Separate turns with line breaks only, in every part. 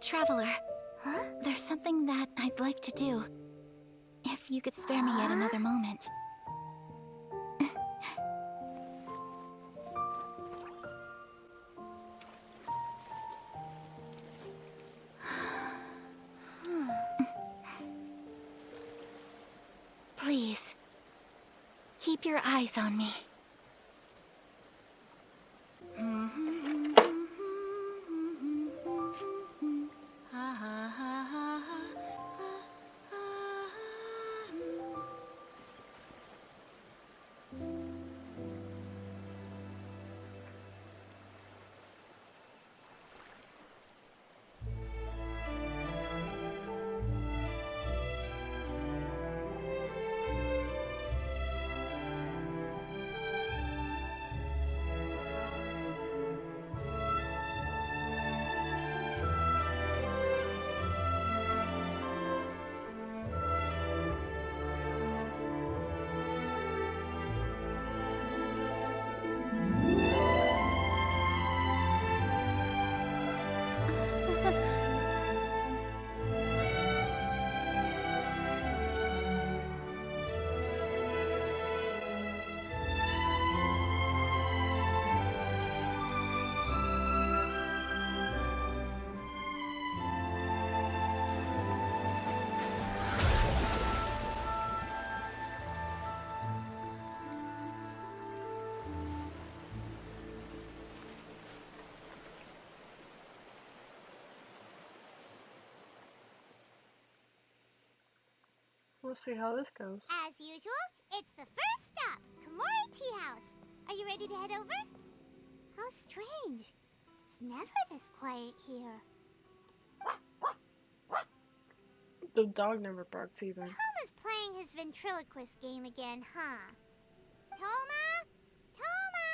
Traveler, there's something that I'd like to do. If you could spare me yet another moment. Please, keep your eyes on me.
We'll see how this goes.
As usual, it's the first stop, Komori Tea House. Are you ready to head over? How strange. It's never this quiet here.
The dog never barks even.
Toma's playing his ventriloquist game again, huh? Toma? Toma!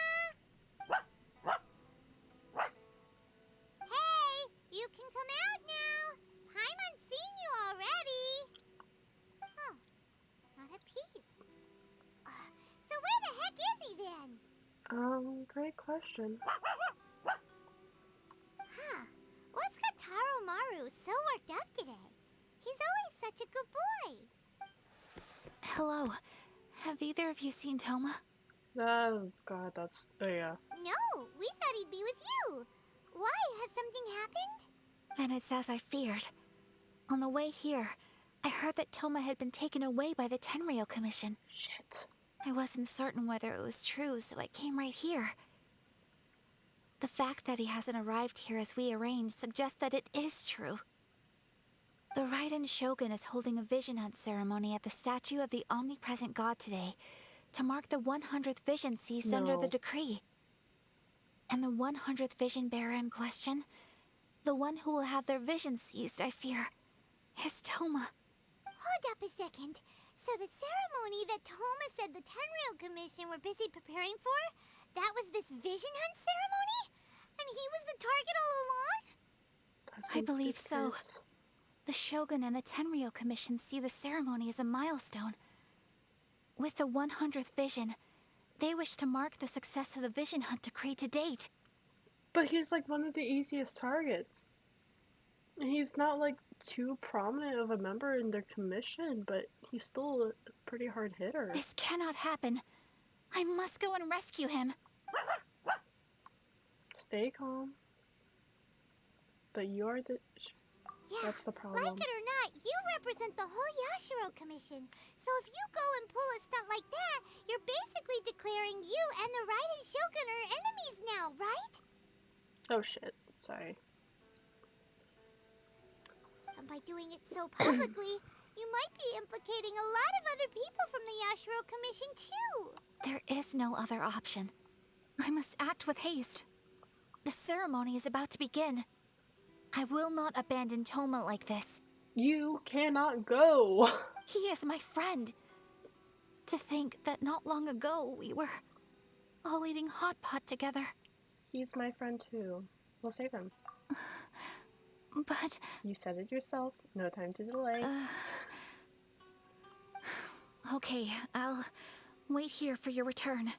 Hey, you can come out now. Paimon's seen you already. Oh, not a peep. So where the heck is he then?
Great question.
Huh, what's got Taro Maru so worked up today? He's always such a good boy.
Hello. Have either of you seen Toma?
Oh god, that's... oh yeah.
No, we thought he'd be with you. Why? Has something happened?
Then it's as I feared. On the way here, I heard that Toma had been taken away by the Tenryou Commission.
Shit.
I wasn't certain whether it was true, so I came right here. The fact that he hasn't arrived here as we arranged suggests that it is true. The Raiden Shogun is holding a vision hunt ceremony at the statue of the omnipresent god today to mark the 100th vision seized under the decree. And the 100th vision bearer in question, the one who will have their vision seized, I fear, is Toma.
Hold up a second. So the ceremony that Toma said the Tenryou Commission were busy preparing for, that was this vision hunt ceremony? And he was the target all along?
I believe so. The Shogun and the Tenryou Commission see the ceremony as a milestone. With the 100th vision, they wish to mark the success of the vision hunt decree to date.
But he's like one of the easiest targets. And he's not like too prominent of a member in their commission, but he's still a pretty hard hitter.
This cannot happen. I must go and rescue him.
Stay calm. But you're the...
Yeah,
that's the problem.
Like it or not, you represent the whole Yashiro Commission. So if you go and pull a stunt like that, you're basically declaring you and the Raiden Shogun are enemies now, right?
Oh shit, sorry.
And by doing it so publicly, you might be implicating a lot of other people from the Yashiro Commission too.
There is no other option. I must act with haste. The ceremony is about to begin. I will not abandon Toma like this.
You cannot go.
He is my friend. To think that not long ago we were all eating hot pot together.
He's my friend too. We'll save him.
But...
you said it yourself. No time to delay.
Okay, I'll wait here for your return.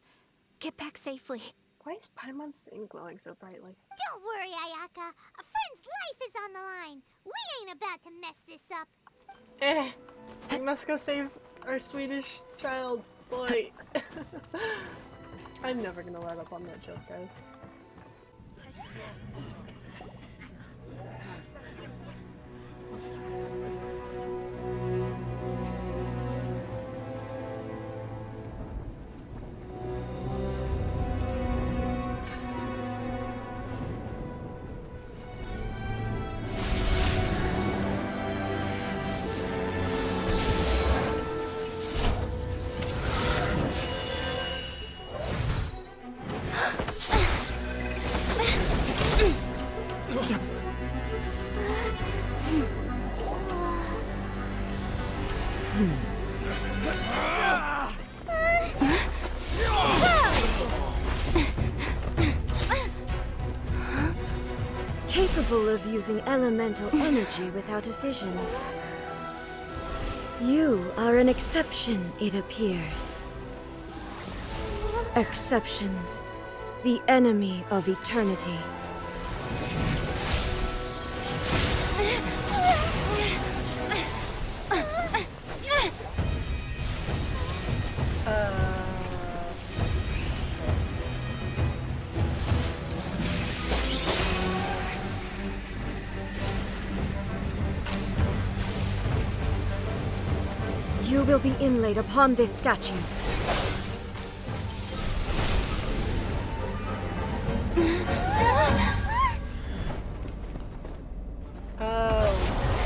Get back safely.
Why is Paimon's thing glowing so brightly?
Don't worry, Ayaka. A friend's life is on the line. We ain't about to mess this up.
We must go save our Swedish child boy. I'm never gonna let up on that joke, guys.
Capable of using elemental energy without a fission. You are an exception, it appears. Exceptions. The enemy of eternity. You will be inlaid upon this statue.
Oh,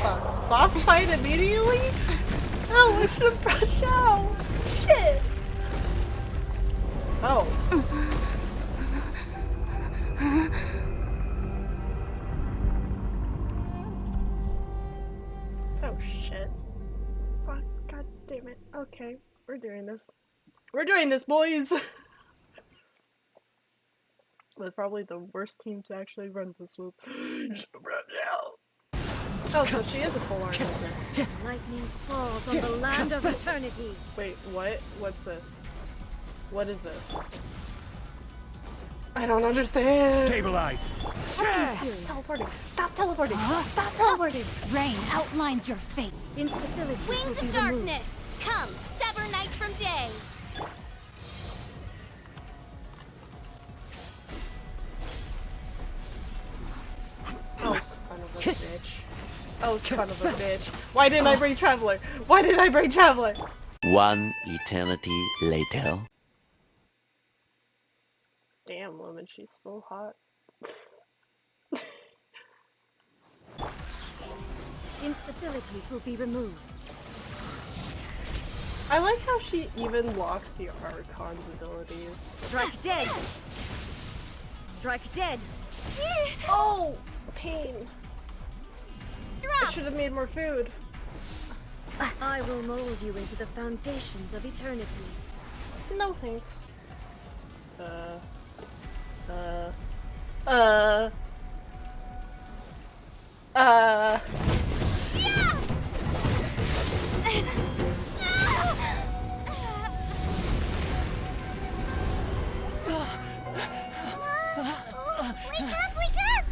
fuck. Boss fight immediately? Oh, I should have brushed out. Shit. Oh. Oh, shit. Fuck, god damn it. Okay, we're doing this. We're doing this, boys! That's probably the worst team to actually run this with. Oh, so she is a full armor.
Lightning falls on the land of eternity.
Wait, what? What's this? What is this? I don't understand.
Stabilize.
Stop teleporting. Stop teleporting. Stop teleporting.
Rain outlines your fate.
Instability will
Wings
be
of
removed.
darkness, come, sever night from day.
Oh, son of a bitch. Oh, son of a bitch. Why didn't I bring Traveler? Why did I bring Traveler?
One eternity later.
Damn, woman, she's still hot.
Instabilities will be removed.
I like how she even locks the Archon's abilities.
Strike dead. Strike dead.
Oh! Pain. I
Drop.
should have made more food.
I will mold you into the foundations of eternity.
No thanks.
Wake up, wake up!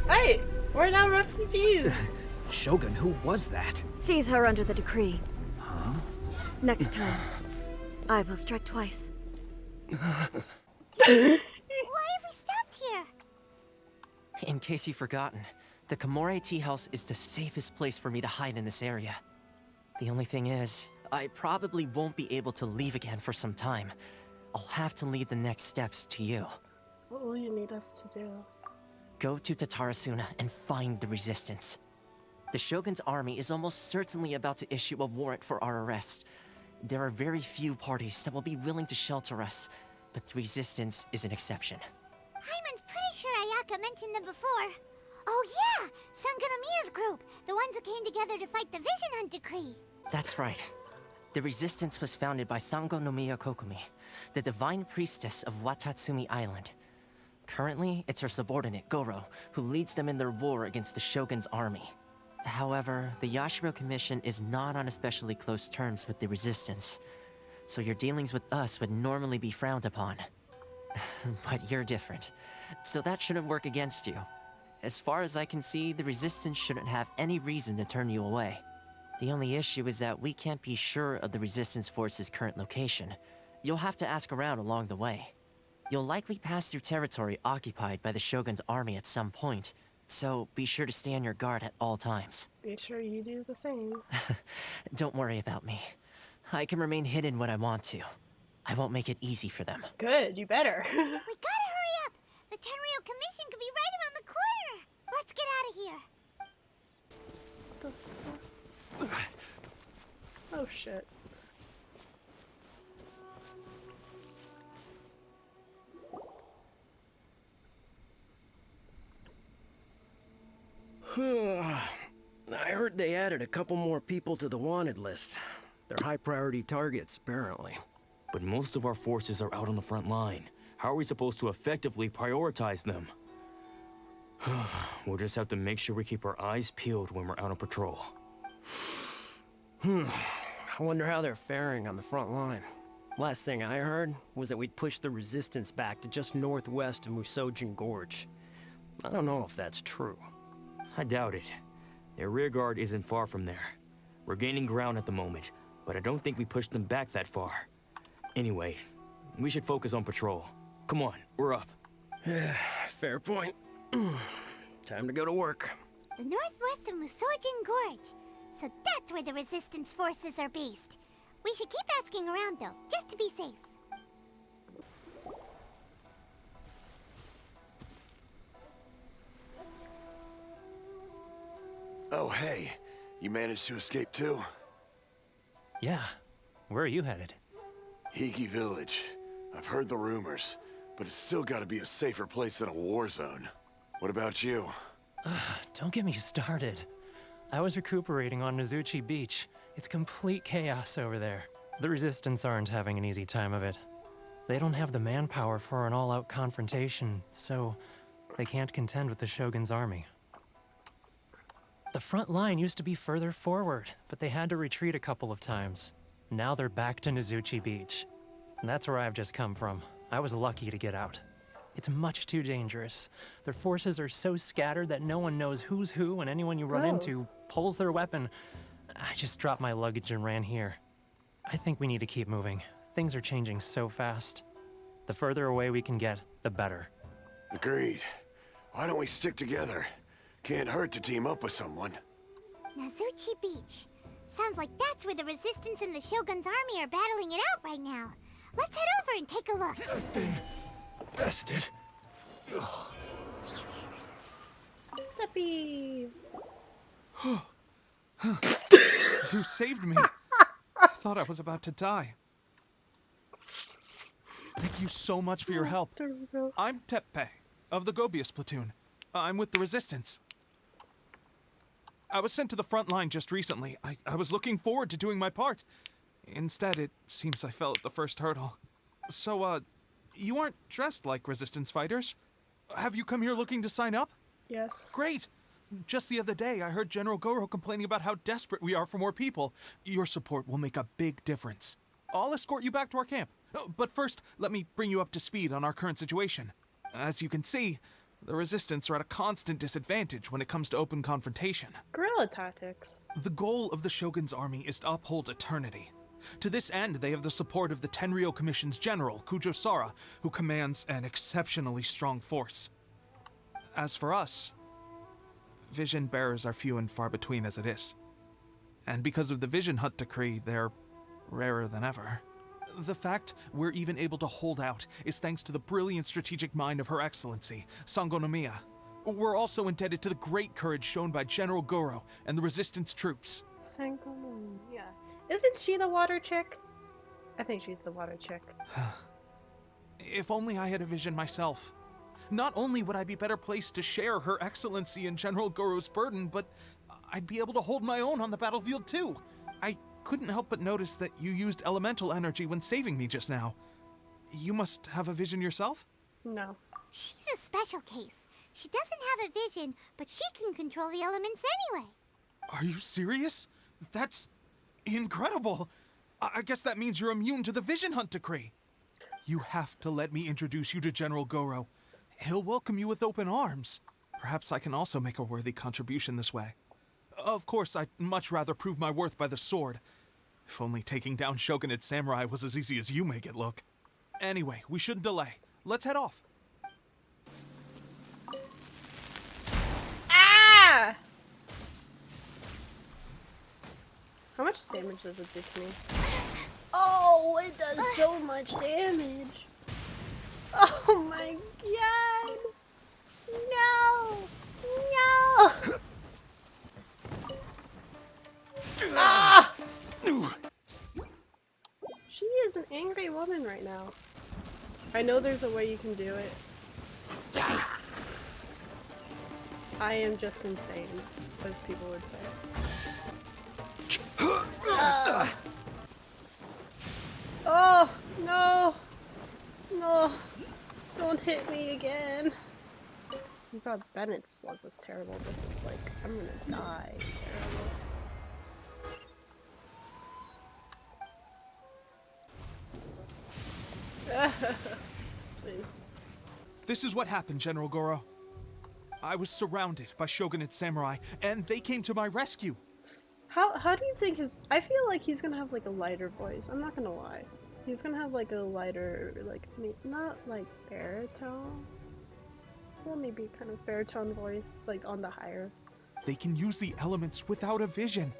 Hey! We're now refugees!
Shogun, who was that?
Seize her under the decree. Next time, I will strike twice.
Why have we stopped here?
In case you've forgotten, the Komore Tea House is the safest place for me to hide in this area. The only thing is, I probably won't be able to leave again for some time. I'll have to leave the next steps to you.
What will you need us to do?
Go to Tatarasuna and find the resistance. The Shogun's army is almost certainly about to issue a warrant for our arrest. There are very few parties that will be willing to shelter us, but the Resistance is an exception.
Hyman's pretty sure Ayaka mentioned them before. Oh yeah! Sangonomiya's group! The ones who came together to fight the Vision Hunt decree!
That's right. The Resistance was founded by Sangonomiya Kokumi, the divine priestess of Watatsumi Island. Currently, it's her subordinate, Goro, who leads them in their war against the Shogun's army. However, the Yashiro Commission is not on especially close terms with the Resistance, so your dealings with us would normally be frowned upon. But you're different, so that shouldn't work against you. As far as I can see, the Resistance shouldn't have any reason to turn you away. The only issue is that we can't be sure of the Resistance force's current location. You'll have to ask around along the way. You'll likely pass through territory occupied by the Shogun's army at some point, so be sure to stay on your guard at all times.
Be sure you do the same.
Don't worry about me. I can remain hidden when I want to. I won't make it easy for them.
Good, you better.
We gotta hurry up! The Tenryou Commission could be right around the corner! Let's get out of here!
Oh shit.
I heard they added a couple more people to the wanted list. They're high priority targets, apparently.
But most of our forces are out on the front line. How are we supposed to effectively prioritize them? We'll just have to make sure we keep our eyes peeled when we're out on patrol.
I wonder how they're faring on the front line. Last thing I heard was that we'd pushed the Resistance back to just northwest of Musojin Gorge. I don't know if that's true.
I doubt it. Their rear guard isn't far from there. We're gaining ground at the moment, but I don't think we pushed them back that far. Anyway, we should focus on patrol. Come on, we're up.
Fair point. Time to go to work.
The northwest of Musojin Gorge. So that's where the Resistance forces are based. We should keep asking around though, just to be safe.
Oh, hey. You managed to escape too?
Yeah. Where are you headed?
Hiki Village. I've heard the rumors, but it's still gotta be a safer place than a war zone. What about you?
Don't get me started. I was recuperating on Nozuchi Beach. It's complete chaos over there. The Resistance aren't having an easy time of it. They don't have the manpower for an all-out confrontation, so they can't contend with the Shogun's army. The front line used to be further forward, but they had to retreat a couple of times. Now they're back to Nozuchi Beach. And that's where I've just come from. I was lucky to get out. It's much too dangerous. Their forces are so scattered that no one knows who's who, and anyone you run into pulls their weapon. I just dropped my luggage and ran here. I think we need to keep moving. Things are changing so fast. The further away we can get, the better.
Agreed. Why don't we stick together? Can't hurt to team up with someone.
Nozuchi Beach. Sounds like that's where the Resistance and the Shogun's army are battling it out right now. Let's head over and take a look.
I've been bested.
Duppy.
You saved me. I thought I was about to die. Thank you so much for your help. I'm Teppei, of the Gobius platoon. I'm with the Resistance. I was sent to the front line just recently. I was looking forward to doing my part. Instead, it seems I fell at the first hurdle. So, you aren't dressed like Resistance fighters. Have you come here looking to sign up?
Yes.
Great! Just the other day, I heard General Goro complaining about how desperate we are for more people. Your support will make a big difference. I'll escort you back to our camp. But first, let me bring you up to speed on our current situation. As you can see, the Resistance are at a constant disadvantage when it comes to open confrontation.
Guerrilla tactics.
The goal of the Shogun's army is to uphold eternity. To this end, they have the support of the Tenryou Commission's general, Kujo Sara, who commands an exceptionally strong force. As for us, vision bearers are few and far between as it is. And because of the Vision Hunt decree, they're rarer than ever. The fact we're even able to hold out is thanks to the brilliant strategic mind of Her Excellency, Sangonomiya. We're also indebted to the great courage shown by General Goro and the Resistance troops.
Sangoku, yeah. Isn't she the water chick? I think she's the water chick.
If only I had a vision myself. Not only would I be better placed to share Her Excellency and General Goro's burden, but I'd be able to hold my own on the battlefield too. I couldn't help but notice that you used elemental energy when saving me just now. You must have a vision yourself?
No.
She's a special case. She doesn't have a vision, but she can control the elements anyway.
Are you serious? That's incredible. I guess that means you're immune to the Vision Hunt decree. You have to let me introduce you to General Goro. He'll welcome you with open arms. Perhaps I can also make a worthy contribution this way. Of course, I'd much rather prove my worth by the sword. If only taking down Shogunate Samurai was as easy as you make it look. Anyway, we shouldn't delay. Let's head off.
Ah! How much damage does it do to me? Oh, it does so much damage. Oh my god. No. No. Ah! She is an angry woman right now. I know there's a way you can do it. I am just insane, as people would say. Oh, no. No. Don't hit me again. I thought Bennett's slug was terrible. This is like, I'm gonna die. Terrible. Please.
This is what happened, General Goro. I was surrounded by Shogunate Samurai, and they came to my rescue.
How do you think his... I feel like he's gonna have like a lighter voice. I'm not gonna lie. He's gonna have like a lighter, like, not like baritone. Well, maybe kind of baritone voice, like on the higher.
They can use the elements without a vision.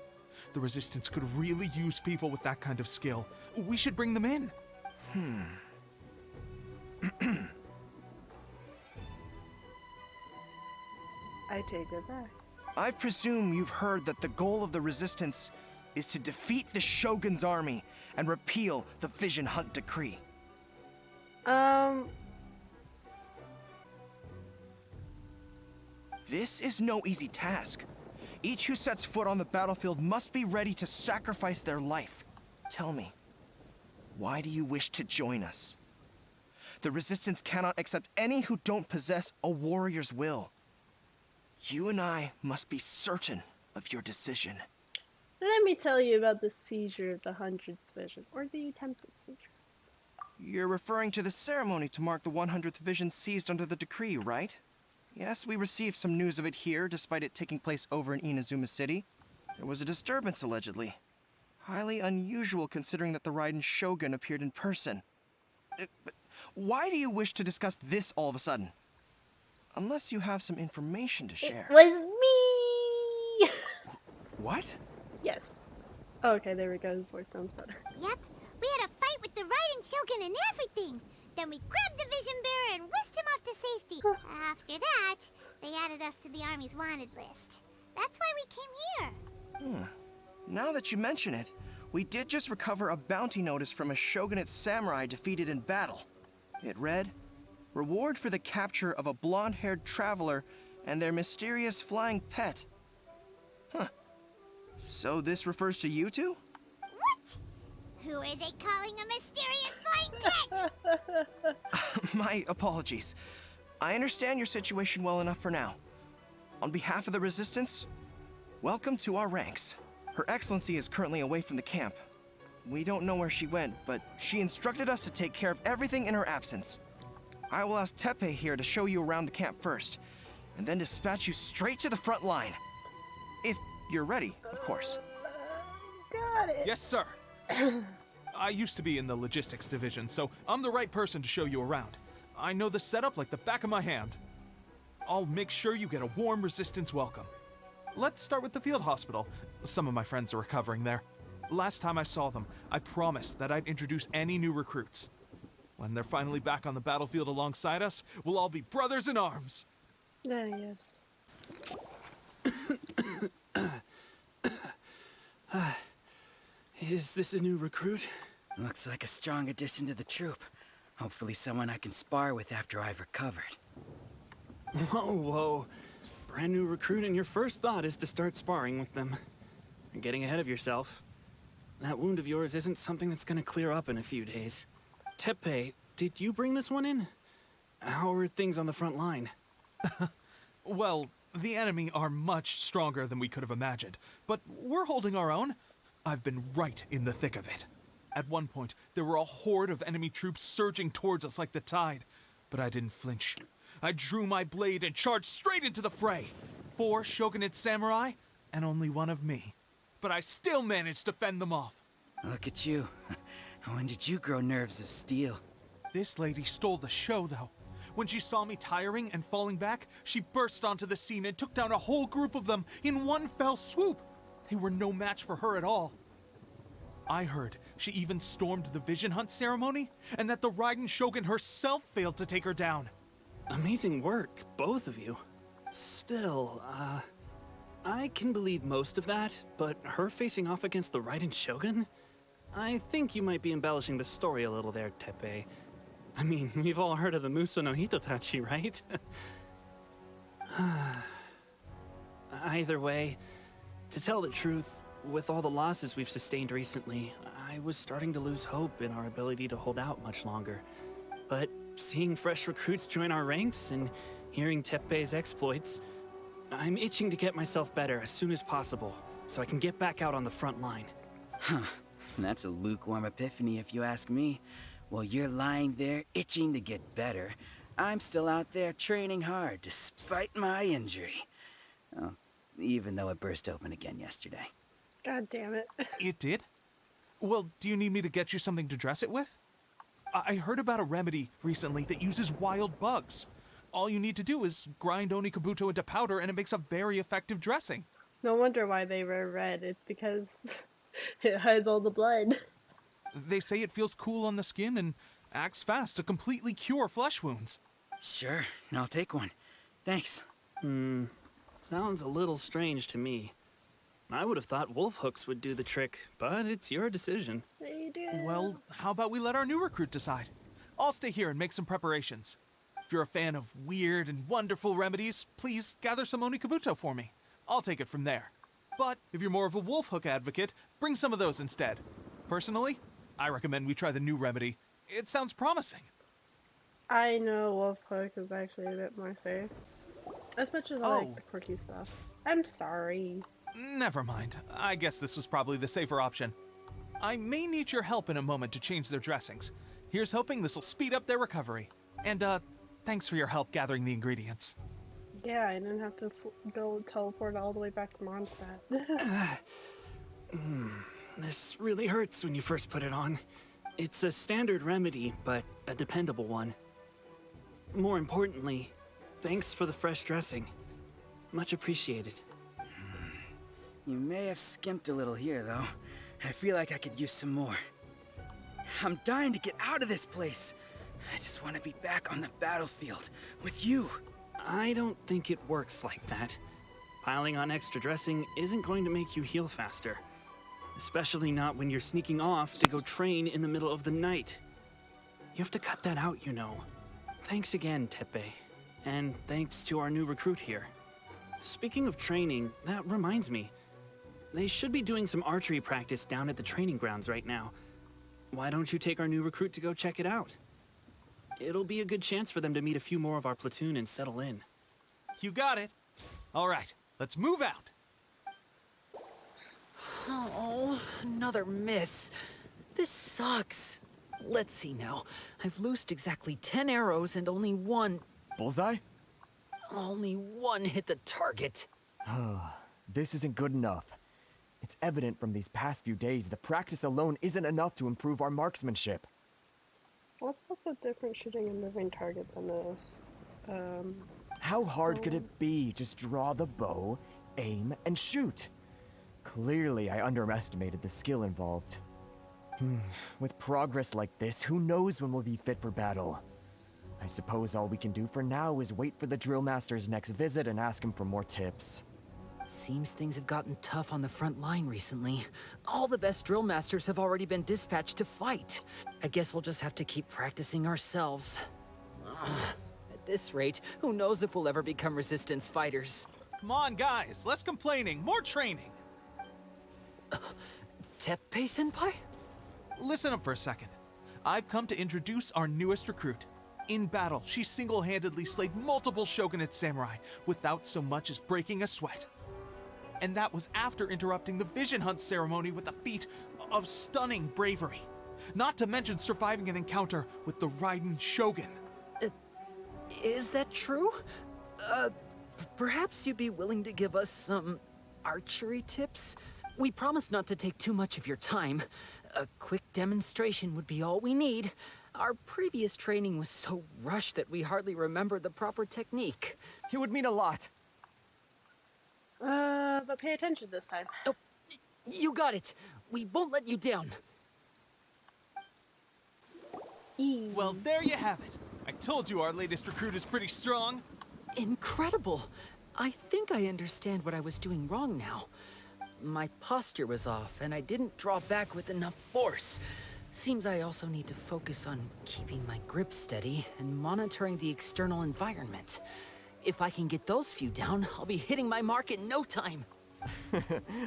The Resistance could really use people with that kind of skill. We should bring them in.
I take it back.
I presume you've heard that the goal of the Resistance is to defeat the Shogun's army and repeal the Vision Hunt decree. This is no easy task. Each who sets foot on the battlefield must be ready to sacrifice their life. Tell me, why do you wish to join us? The Resistance cannot accept any who don't possess a warrior's will. You and I must be certain of your decision.
Let me tell you about the seizure of the 100th vision, or the attempted seizure.
You're referring to the ceremony to mark the 100th vision seized under the decree, right? Yes, we received some news of it here, despite it taking place over in Inazuma City. There was a disturbance, allegedly. Highly unusual considering that the Raiden Shogun appeared in person. But why do you wish to discuss this all of a sudden? Unless you have some information to share.
It was me!
What?
Yes. Okay, there we go. His voice sounds better.
Yep, we had a fight with the Raiden Shogun and everything. Then we grabbed the Vision Bearer and whisked him off to safety. After that, they added us to the Army's wanted list. That's why we came here.
Now that you mention it, we did just recover a bounty notice from a Shogunate samurai defeated in battle. It read, "Reward for the capture of a blonde-haired traveler and their mysterious flying pet." Huh. So this refers to you two?
What? Who are they calling a mysterious flying pet?
My apologies. I understand your situation well enough for now. On behalf of the Resistance, welcome to our ranks. Her Excellency is currently away from the camp. We don't know where she went, but she instructed us to take care of everything in her absence. I will ask Tepe here to show you around the camp first, and then dispatch you straight to the front line. If you're ready, of course.
Got it.
Yes, sir. I used to be in the logistics division, so I'm the right person to show you around. I know the setup like the back of my hand. I'll make sure you get a warm Resistance welcome. Let's start with the field hospital. Some of my friends are recovering there. Last time I saw them, I promised that I'd introduce any new recruits. When they're finally back on the battlefield alongside us, we'll all be brothers in arms.
Yes.
Is this a new recruit?
Looks like a strong addition to the troop. Hopefully someone I can spar with after I've recovered.
Whoa, whoa. Brand new recruit and your first thought is to start sparring with them. You're getting ahead of yourself. That wound of yours isn't something that's gonna clear up in a few days. Teppei, did you bring this one in? How are things on the front line?
Well, the enemy are much stronger than we could have imagined, but we're holding our own. I've been right in the thick of it. At one point, there were a horde of enemy troops surging towards us like the tide, but I didn't flinch. I drew my blade and charged straight into the fray. 4 shogunate samurai, and only 1 of me. But I still managed to fend them off.
Look at you. When did you grow nerves of steel?
This lady stole the show, though. When she saw me tiring and falling back, she burst onto the scene and took down a whole group of them in one fell swoop. They were no match for her at all. I heard she even stormed the vision hunt ceremony, and that the Raiden Shogun herself failed to take her down.
Amazing work, both of you. Still, I can believe most of that, but her facing off against the Raiden Shogun? I think you might be embellishing the story a little there, Teppei. I mean, we've all heard of the Muso no Hitotachi, right? Either way, to tell the truth, with all the losses we've sustained recently, I was starting to lose hope in our ability to hold out much longer. But seeing fresh recruits join our ranks and hearing Teppei's exploits, I'm itching to get myself better as soon as possible, so I can get back out on the front line.
Huh. That's a lukewarm epiphany if you ask me. While you're lying there itching to get better, I'm still out there training hard despite my injury. Oh, even though it burst open again yesterday.
God damn it.
It did? Well, do you need me to get you something to dress it with? I heard about a remedy recently that uses wild bugs. All you need to do is grind Onikabuto into powder and it makes a very effective dressing.
No wonder why they were red. It's because it hides all the blood.
They say it feels cool on the skin and acts fast to completely cure flesh wounds.
Sure, I'll take one. Thanks.
Sounds a little strange to me. I would have thought wolf hooks would do the trick, but it's your decision.
They do.
Well, how about we let our new recruit decide? I'll stay here and make some preparations. If you're a fan of weird and wonderful remedies, please gather some Onikabuto for me. I'll take it from there. But if you're more of a wolf hook advocate, bring some of those instead. Personally, I recommend we try the new remedy. It sounds promising.
I know wolf hook is actually a bit more safe. As much as I like the quirky stuff. I'm sorry.
Never mind. I guess this was probably the safer option. I may need your help in a moment to change their dressings. Here's hoping this'll speed up their recovery. And, thanks for your help gathering the ingredients.
Yeah, I didn't have to go teleport all the way back to Mondstadt.
This really hurts when you first put it on. It's a standard remedy, but a dependable one. More importantly, thanks for the fresh dressing. Much appreciated.
You may have skimped a little here, though. I feel like I could use some more. I'm dying to get out of this place. I just want to be back on the battlefield with you.
I don't think it works like that. Piling on extra dressing isn't going to make you heal faster. Especially not when you're sneaking off to go train in the middle of the night. You have to cut that out, you know. Thanks again, Teppei. And thanks to our new recruit here. Speaking of training, that reminds me. They should be doing some archery practice down at the training grounds right now. Why don't you take our new recruit to go check it out? It'll be a good chance for them to meet a few more of our platoon and settle in.
You got it. All right, let's move out.
Oh, another miss. This sucks. Let's see now. I've loosed exactly 10 arrows and only one...
Bullseye?
Only one hit the target.
This isn't good enough. It's evident from these past few days the practice alone isn't enough to improve our marksmanship.
Well, it's also different shooting a moving target than a...
How hard could it be? Just draw the bow, aim, and shoot. Clearly, I underestimated the skill involved. With progress like this, who knows when we'll be fit for battle? I suppose all we can do for now is wait for the drill master's next visit and ask him for more tips.
Seems things have gotten tough on the front line recently. All the best drill masters have already been dispatched to fight. I guess we'll just have to keep practicing ourselves. At this rate, who knows if we'll ever become resistance fighters.
Come on, guys, less complaining, more training.
Teppei-senpai?
Listen up for a second. I've come to introduce our newest recruit. In battle, she single-handedly slayed multiple shogunate samurai without so much as breaking a sweat. And that was after interrupting the vision hunt ceremony with a feat of stunning bravery. Not to mention surviving an encounter with the Raiden Shogun.
Is that true? Perhaps you'd be willing to give us some archery tips? We promise not to take too much of your time. A quick demonstration would be all we need. Our previous training was so rushed that we hardly remember the proper technique.
It would mean a lot.
But pay attention this time.
Oh, you got it. We won't let you down.
Well, there you have it. I told you our latest recruit is pretty strong.
Incredible. I think I understand what I was doing wrong now. My posture was off, and I didn't draw back with enough force. Seems I also need to focus on keeping my grip steady and monitoring the external environment. If I can get those few down, I'll be hitting my mark in no time.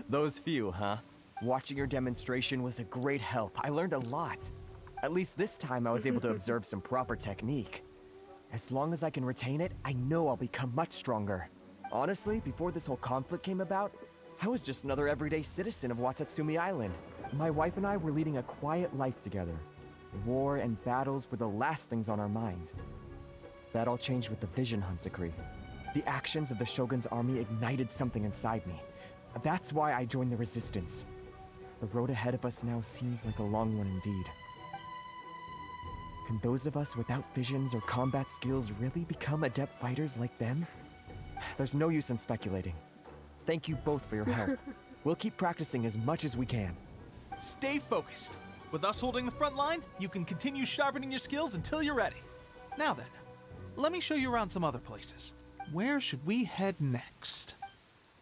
Those few, huh? Watching your demonstration was a great help. I learned a lot. At least this time I was able to observe some proper technique. As long as I can retain it, I know I'll become much stronger. Honestly, before this whole conflict came about, I was just another everyday citizen of Watatsumi Island. My wife and I were leading a quiet life together. War and battles were the last things on our mind. That all changed with the Vision Hunt decree. The actions of the Shogun's army ignited something inside me. That's why I joined the Resistance. The road ahead of us now seems like a long one indeed. Can those of us without visions or combat skills really become adept fighters like them? There's no use in speculating. Thank you both for your help. We'll keep practicing as much as we can.
Stay focused. With us holding the front line, you can continue sharpening your skills until you're ready. Now then, let me show you around some other places. Where should we head next?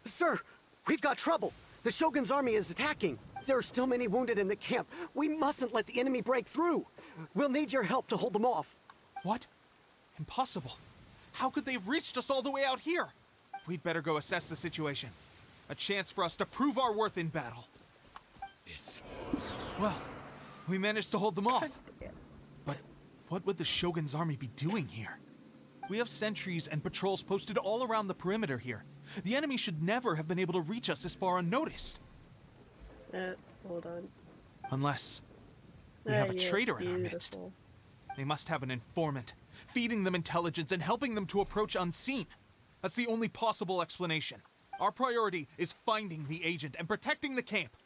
Sir, we've got trouble. The Shogun's army is attacking. There are still many wounded in the camp. We mustn't let the enemy break through. We'll need your help to hold them off.
What? Impossible. How could they have reached us all the way out here? We'd better go assess the situation. A chance for us to prove our worth in battle. Well, we managed to hold them off. But what would the Shogun's army be doing here? We have sentries and patrols posted all around the perimeter here. The enemy should never have been able to reach us this far unnoticed.
Hold on.
Unless we have a
Yes,
traitor in our midst.
beautiful.
They must have an informant, feeding them intelligence and helping them to approach unseen. That's the only possible explanation. Our priority is finding the agent and protecting the camp.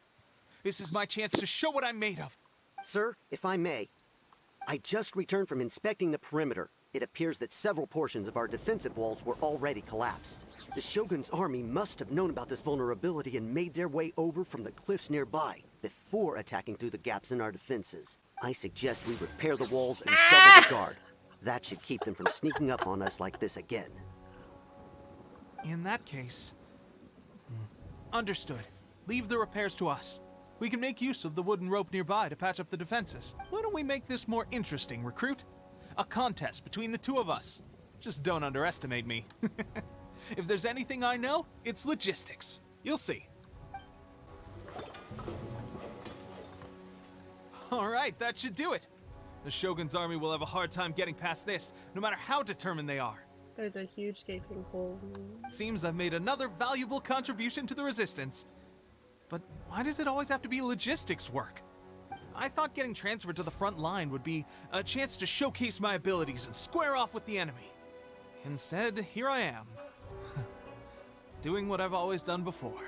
This is my chance to show what I'm made of.
Sir, if I may, I just returned from inspecting the perimeter. It appears that several portions of our defensive walls were already collapsed. The Shogun's army must have known about this vulnerability and made their way over from the cliffs nearby before attacking through the gaps in our defenses. I suggest we repair the walls and double the guard. That should keep them from sneaking up on us like this again.
In that case... Understood. Leave the repairs to us. We can make use of the wooden rope nearby to patch up the defenses. Why don't we make this more interesting, recruit? A contest between the two of us. Just don't underestimate me. If there's anything I know, it's logistics. You'll see. Alright, that should do it. The Shogun's army will have a hard time getting past this, no matter how determined they are.
There's a huge gaping hole.
Seems I've made another valuable contribution to the Resistance. But why does it always have to be logistics work? I thought getting transferred to the front line would be a chance to showcase my abilities and square off with the enemy. Instead, here I am. Doing what I've always done before.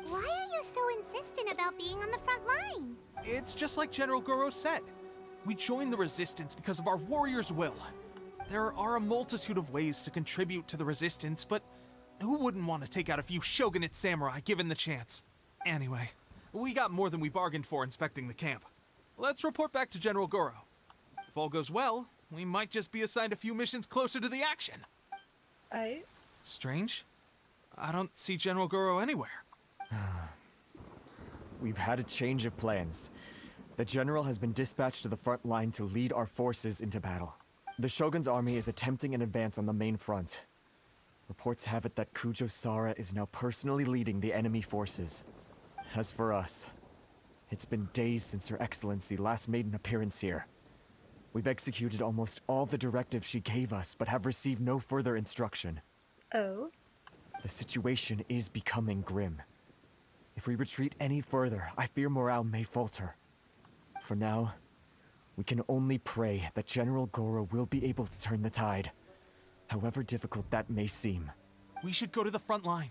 Why are you so insistent about being on the front line?
It's just like General Goro said. We joined the Resistance because of our warrior's will. There are a multitude of ways to contribute to the Resistance, but who wouldn't want to take out a few shogunate samurai given the chance? Anyway, we got more than we bargained for inspecting the camp. Let's report back to General Goro. If all goes well, we might just be assigned a few missions closer to the action. Strange. I don't see General Goro anywhere.
We've had a change of plans. The General has been dispatched to the front line to lead our forces into battle. The Shogun's army is attempting an advance on the main front. Reports have it that Kujo Sara is now personally leading the enemy forces. As for us, it's been days since Her Excellency last made an appearance here. We've executed almost all the directives she gave us, but have received no further instruction.
Oh?
The situation is becoming grim. If we retreat any further, I fear morale may falter. For now, we can only pray that General Goro will be able to turn the tide, however difficult that may seem.
We should go to the front line.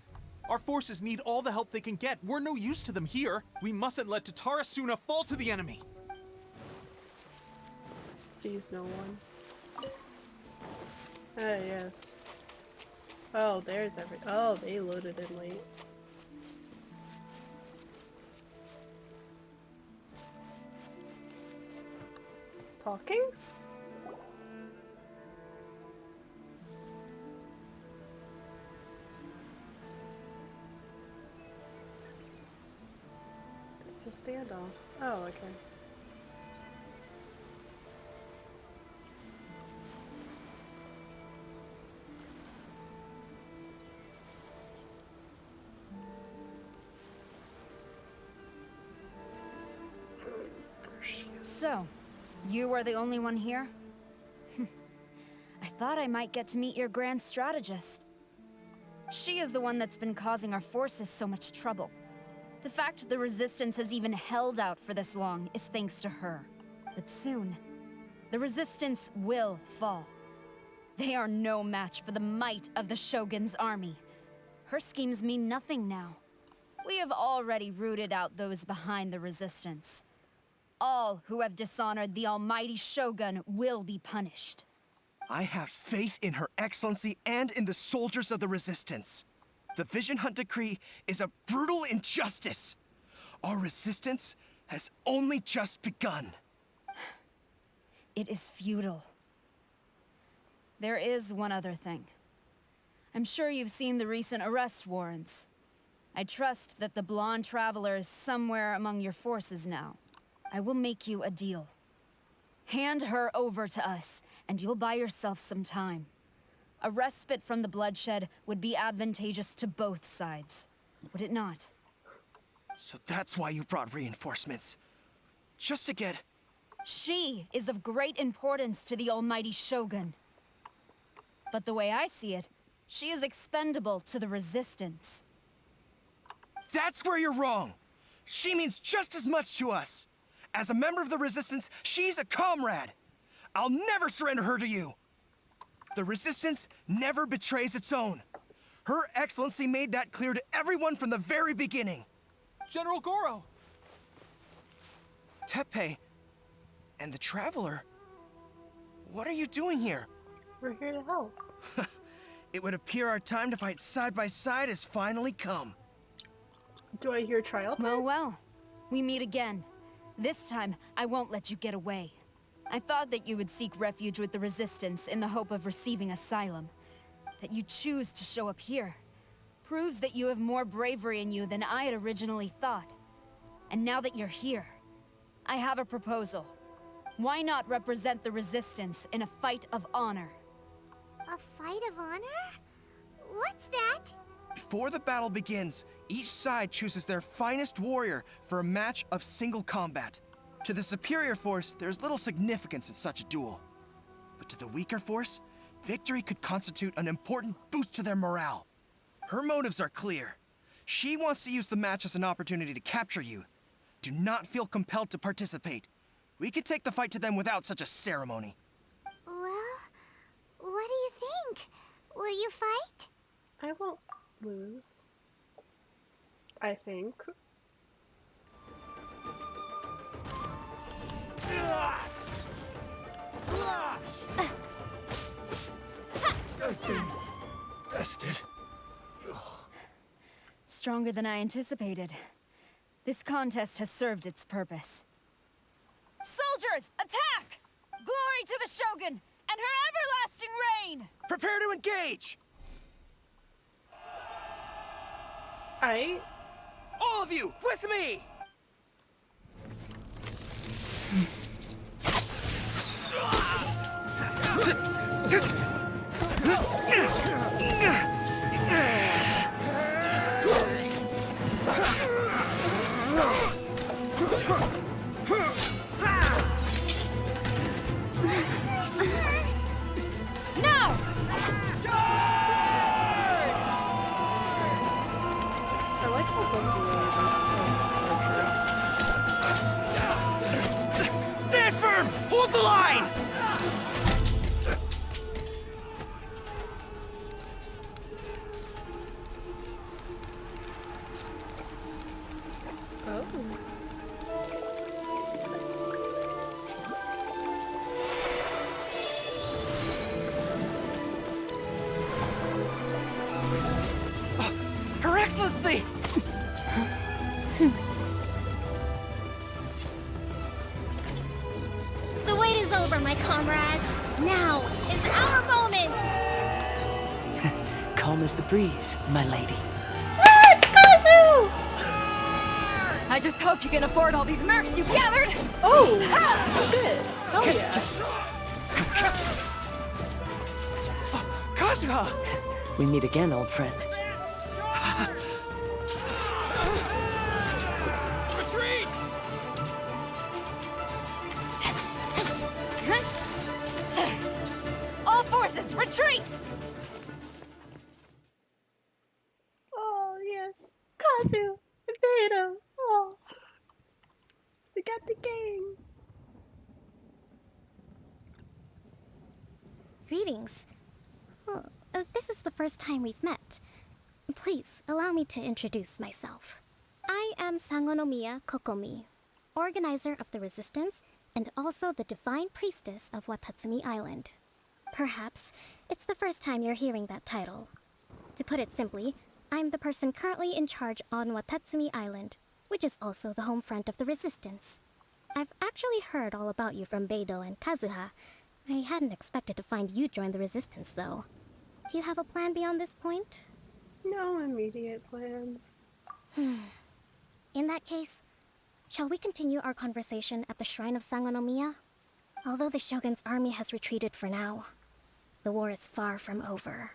Our forces need all the help they can get. We're no use to them here. We mustn't let Tatara Suna fall to the enemy.
Sees no one. Ah, yes. Oh, there's oh, they loaded in late. Talking? It's a standoff. Oh, okay.
So, you are the only one here? I thought I might get to meet your grand strategist. She is the one that's been causing our forces so much trouble. The fact the Resistance has even held out for this long is thanks to her. But soon, the Resistance will fall. They are no match for the might of the Shogun's army. Her schemes mean nothing now. We have already rooted out those behind the Resistance. All who have dishonored the almighty Shogun will be punished.
I have faith in Her Excellency and in the soldiers of the Resistance. The Vision Hunt Decree is a brutal injustice. Our resistance has only just begun.
It is futile. There is one other thing. I'm sure you've seen the recent arrest warrants. I trust that the blonde traveler is somewhere among your forces now. I will make you a deal. Hand her over to us, and you'll buy yourself some time. A respite from the bloodshed would be advantageous to both sides, would it not?
So that's why you brought reinforcements. Just to get...
She is of great importance to the almighty Shogun. But the way I see it, she is expendable to the Resistance.
That's where you're wrong! She means just as much to us! As a member of the Resistance, she's a comrade! I'll never surrender her to you! The Resistance never betrays its own. Her Excellency made that clear to everyone from the very beginning.
General Goro!
Teppei and the Traveler, what are you doing here?
We're here to help.
It would appear our time to fight side by side has finally come.
Do I hear trial time?
Well, well. We meet again. This time, I won't let you get away. I thought that you would seek refuge with the Resistance in the hope of receiving asylum. That you choose to show up here proves that you have more bravery in you than I had originally thought. And now that you're here, I have a proposal. Why not represent the Resistance in a fight of honor?
A fight of honor? What's that?
Before the battle begins, each side chooses their finest warrior for a match of single combat. To the superior force, there's little significance in such a duel. But to the weaker force, victory could constitute an important boost to their morale. Her motives are clear. She wants to use the match as an opportunity to capture you. Do not feel compelled to participate. We could take the fight to them without such a ceremony.
Well, what do you think? Will you fight?
I won't lose. I think.
Bested.
Stronger than I anticipated. This contest has served its purpose. Soldiers, attack! Glory to the Shogun and her everlasting reign!
Prepare to engage!
Alright.
All of you, with me!
Now!
I like how both of the archers.
Stand firm! Hold the line! Her Excellency!
The wait is over, my comrades. Now is our moment.
Calm as the breeze, my lady.
Let's Kazu!
I just hope you can afford all these mercs you've gathered!
Oh! Shit! Oh yeah!
Kazuha!
We meet again, old friend.
Retreat!
All forces, retreat!
Oh yes! Kazu! I made him! Oh! We got the game!
Greetings. Well, this is the first time we've met. Please, allow me to introduce myself. I am Sangonomiya Kokomi, organizer of the Resistance and also the Divine Priestess of Watatsumi Island. Perhaps it's the first time you're hearing that title. To put it simply, I'm the person currently in charge on Watatsumi Island, which is also the home front of the Resistance. I've actually heard all about you from Beidou and Kazuha. I hadn't expected to find you join the Resistance, though. Do you have a plan beyond this point?
No immediate plans.
In that case, shall we continue our conversation at the Shrine of Sangonomiya? Although the Shogun's army has retreated for now, the war is far from over.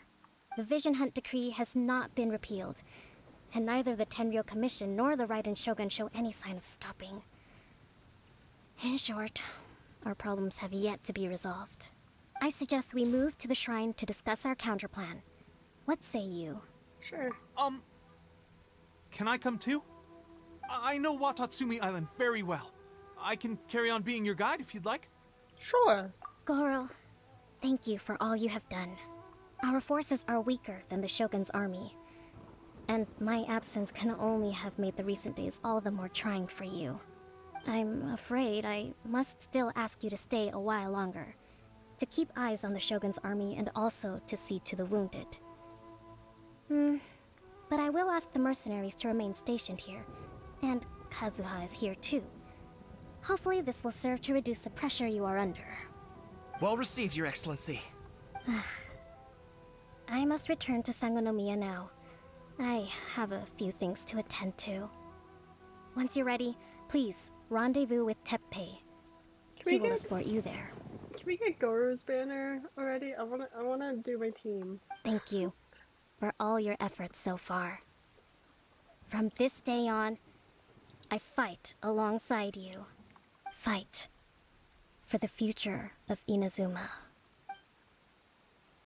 The Vision Hunt Decree has not been repealed, and neither the Tenryou Commission nor the Raiden Shogun show any sign of stopping. In short, our problems have yet to be resolved. I suggest we move to the shrine to discuss our counterplan. What say you?
Sure.
Can I come too? I know Watatsumi Island very well. I can carry on being your guide if you'd like.
Sure.
Goro, thank you for all you have done. Our forces are weaker than the Shogun's army, and my absence can only have made the recent days all the more trying for you. I'm afraid I must still ask you to stay a while longer, to keep eyes on the Shogun's army and also to see to the wounded. But I will ask the mercenaries to remain stationed here, and Kazuha is here too. Hopefully this will serve to reduce the pressure you are under.
Well received, Your Excellency.
I must return to Sangonomiya now. I have a few things to attend to. Once you're ready, please rendezvous with Teppei. He will escort you there.
Can we get Goro's banner already? I wanna do my team.
Thank you for all your efforts so far. From this day on, I fight alongside you. Fight for the future of Inazuma.